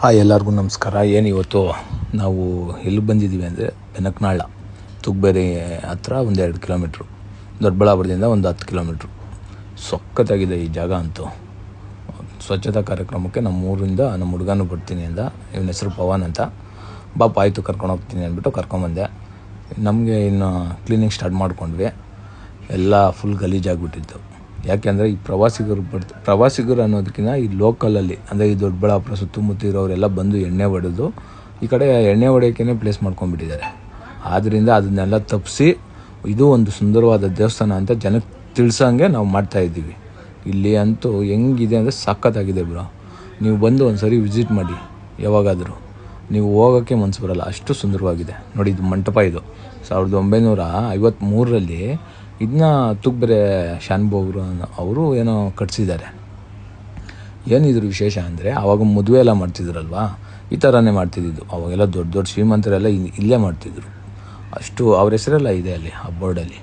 ಎಲ್ಲರಿಗೂ ನಮಸ್ಕಾರ. ಇವತ್ತು ನಾವು ಎಲ್ಲಿ ಬಂದಿದ್ದೀವಿ ಅಂದರೆ ಬೆನಕನಾಳ ತುಗ್ಬೇರಿ ಹತ್ರ ಒಂದು 2 ಕಿಲೋಮೀಟ್ರು, ದೊಡ್ಡಬಳ್ಳಾಪುರದಿಂದ ಒಂದು 10 ಕಿಲೋಮೀಟ್ರು. ಸಖತ್ತಾಗಿದೆ ಈ ಜಾಗ ಅಂತೂ. ಸ್ವಚ್ಛತಾ ಕಾರ್ಯಕ್ರಮಕ್ಕೆ ನಮ್ಮ ಊರಿಂದ ನಮ್ಮ ಹುಡುಗನೂ ಬರ್ತೀನಿ ಅಂದ. ಇವನ ಹೆಸರು ಪವನ್ ಅಂತ. ಬಾಪ ಆಯಿತು ಕರ್ಕೊಂಡು ಹೋಗ್ತೀನಿ ಅಂದ್ಬಿಟ್ಟು ಕರ್ಕೊಂಬಂದೆ. ನಮಗೆ ಇನ್ನು ಕ್ಲೀನಿಂಗ್ ಸ್ಟಾರ್ಟ್ ಮಾಡ್ಕೊಂಡ್ವಿ. ಎಲ್ಲ ಫುಲ್ ಗಲೀಜಾಗಿಬಿಟ್ಟಿತ್ತು. ಯಾಕೆಂದರೆ ಈ ಪ್ರವಾಸಿಗರು ಅನ್ನೋದಕ್ಕಿಂತ ಈ ಲೋಕಲಲ್ಲಿ ಅಂದರೆ ಈ ದೊಡ್ಡಬಳ್ಳಾಪುರ ಸುತ್ತಮುತ್ತ ಇರೋರೆಲ್ಲ ಬಂದು ಎಣ್ಣೆ ಹೊಡೆದು ಈ ಕಡೆ ಎಣ್ಣೆ ಹೊಡೆಯೋಕ್ಕೇ ಪ್ಲೇಸ್ ಮಾಡ್ಕೊಂಡ್ಬಿಟ್ಟಿದ್ದಾರೆ. ಆದ್ದರಿಂದ ಅದನ್ನೆಲ್ಲ ತಪ್ಪಿಸಿ ಇದು ಒಂದು ಸುಂದರವಾದ ದೇವಸ್ಥಾನ ಅಂತ ಜನಕ್ಕೆ ತಿಳ್ಸೋಂಗೆ ನಾವು ಮಾಡ್ತಾಯಿದ್ದೀವಿ. ಇಲ್ಲಿ ಅಂತೂ ಹೆಂಗಿದೆ ಅಂದರೆ ಸಖತ್ತಾಗಿದೆ ಬ್ರೋ. ನೀವು ಬಂದು ಒಂದು ಸರಿ ವಿಸಿಟ್ ಮಾಡಿ, ಯಾವಾಗಾದರೂ ನೀವು ಹೋಗೋಕ್ಕೆ ಮನಸ್ಸು ಬರೋಲ್ಲ, ಅಷ್ಟು ಸುಂದರವಾಗಿದೆ. ನೋಡಿ, ಇದು ಮಂಟಪ. ಇದು 1953ರಲ್ಲಿ ಇದನ್ನ ತುಗ್ಬೇರೆ ಶಾನ್ಭೋಗ್ರು ಅವರು ಏನೋ ಕಟ್ಸಿದ್ದಾರೆ. ಏನಿದ್ರು ವಿಶೇಷ ಅಂದರೆ ಆವಾಗ ಮದುವೆ ಎಲ್ಲ ಮಾಡ್ತಿದ್ರಲ್ವಾ, ಈ ಥರನೇ ಮಾಡ್ತಿದ್ದಿದ್ದು. ಅವಾಗೆಲ್ಲ ದೊಡ್ಡ ದೊಡ್ಡ ಶ್ರೀಮಂತರೆಲ್ಲ ಇಲ್ಲೇ ಮಾಡ್ತಿದ್ರು. ಅಷ್ಟು ಅವ್ರ ಹೆಸರೆಲ್ಲ ಇದೆ ಅಲ್ಲಿ ಆ ಬೋರ್ಡಲ್ಲಿ.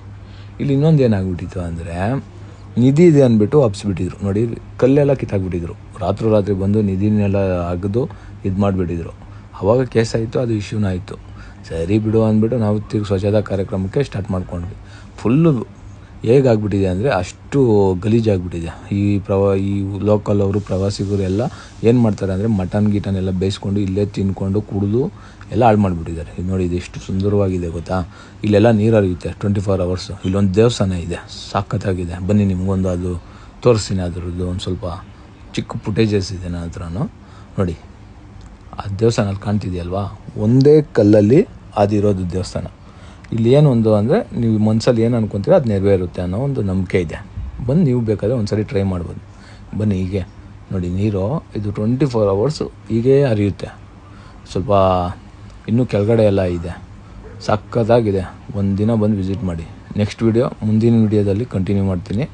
ಇಲ್ಲಿ ಇನ್ನೊಂದು ಏನಾಗ್ಬಿಟ್ಟಿತ್ತು ಅಂದರೆ ನಿಧಿ ಇದೆ ಅಂದ್ಬಿಟ್ಟು ಹಬ್ಸ್ಬಿಟ್ಟಿದ್ರು. ನೋಡಿ, ಕಲ್ಲೆಲ್ಲ ಕಿತ್ತಾಕ್ಬಿಟ್ಟಿದ್ರು. ರಾತ್ರಿ ಬಂದು ನಿಧಿನೆಲ್ಲ ಅಗೆದು ಇದು ಮಾಡಿಬಿಟ್ಟಿದ್ರು. ಆವಾಗ ಕೇಸ್ ಆಯಿತು, ಅದು ಇಶ್ಯೂನ ಆಯಿತು. ಸರಿ ಬಿಡು ಅಂದ್ಬಿಟ್ಟು ನಾವು ತಿರುಗಿ ಸ್ವಚ್ಛತಾ ಕಾರ್ಯಕ್ರಮಕ್ಕೆ ಸ್ಟಾರ್ಟ್ ಮಾಡ್ಕೊಂಡ್ವಿ. ಫುಲ್ಲು ಹೇಗಾಗ್ಬಿಟ್ಟಿದೆ ಅಂದರೆ ಅಷ್ಟು ಗಲೀಜಾಗ್ಬಿಟ್ಟಿದೆ. ಈ ಲೋಕಲ್ ಅವರು ಪ್ರವಾಸಿಗರು ಎಲ್ಲ ಏನು ಮಾಡ್ತಾರೆ ಅಂದರೆ ಮಟನ್ ಎಲ್ಲ ಬೇಯಿಸ್ಕೊಂಡು ಇಲ್ಲೇ ತಿನ್ಕೊಂಡು ಕುಡಿದು ಎಲ್ಲ ಹಾಳು ಮಾಡಿಬಿಟ್ಟಿದ್ದಾರೆ. ಇದು ನೋಡಿ, ಇದು ಎಷ್ಟು ಸುಂದರವಾಗಿದೆ ಗೊತ್ತಾ. ಇಲ್ಲೆಲ್ಲ ನೀರು ಹರಿಯುತ್ತೆ 24 hours. ಇಲ್ಲೊಂದು ದೇವಸ್ಥಾನ ಇದೆ, ಸಖತ್ತಾಗಿದೆ. ಬನ್ನಿ ನಿಮಗೊಂದು ಅದು ತೋರಿಸ್ತೀನಿ. ಅದರದ್ದು ಒಂದು ಸ್ವಲ್ಪ ಚಿಕ್ಕ ಫುಟೇಜಸ್ ಇದೆ ನನ್ನ ಹತ್ರನೂ. ನೋಡಿ, ಆ ದೇವಸ್ಥಾನ ಅಲ್ಲಿ ಕಾಣ್ತಿದೆಯಲ್ವಾ, ಒಂದೇ ಕಲ್ಲಲ್ಲಿ ಅದಿರೋದು ದೇವಸ್ಥಾನ. ಇಲ್ಲಿ ಏನೊಂದು ಅಂದರೆ ನೀವು ಮನಸ್ಸಲ್ಲಿ ಏನು ಅನ್ಕೊತೀರೋ ಅದು ನೆರವೇರುತ್ತೆ ಅನ್ನೋ ಒಂದು ನಂಬಿಕೆ ಇದೆ. ಬಂದು ನೀವು ಬೇಕಾದರೆ ಒಂದು ಸರಿ ಟ್ರೈ ಮಾಡ್ಬೋದು. ಬನ್ನಿ. ಹೀಗೆ ನೋಡಿ, ನೀರು ಇದು 24 hours ಹೀಗೇ ಹರಿಯುತ್ತೆ. ಸ್ವಲ್ಪ ಇನ್ನೂ ಕೆಳಗಡೆ ಎಲ್ಲ ಇದೆ, ಸಖತ್ತಾಗಿದೆ. ಒಂದು ದಿನ ಬಂದು ವಿಸಿಟ್ ಮಾಡಿ. ನೆಕ್ಸ್ಟ್ ಮುಂದಿನ ವೀಡಿಯೋದಲ್ಲಿ ಕಂಟಿನ್ಯೂ ಮಾಡ್ತೀನಿ.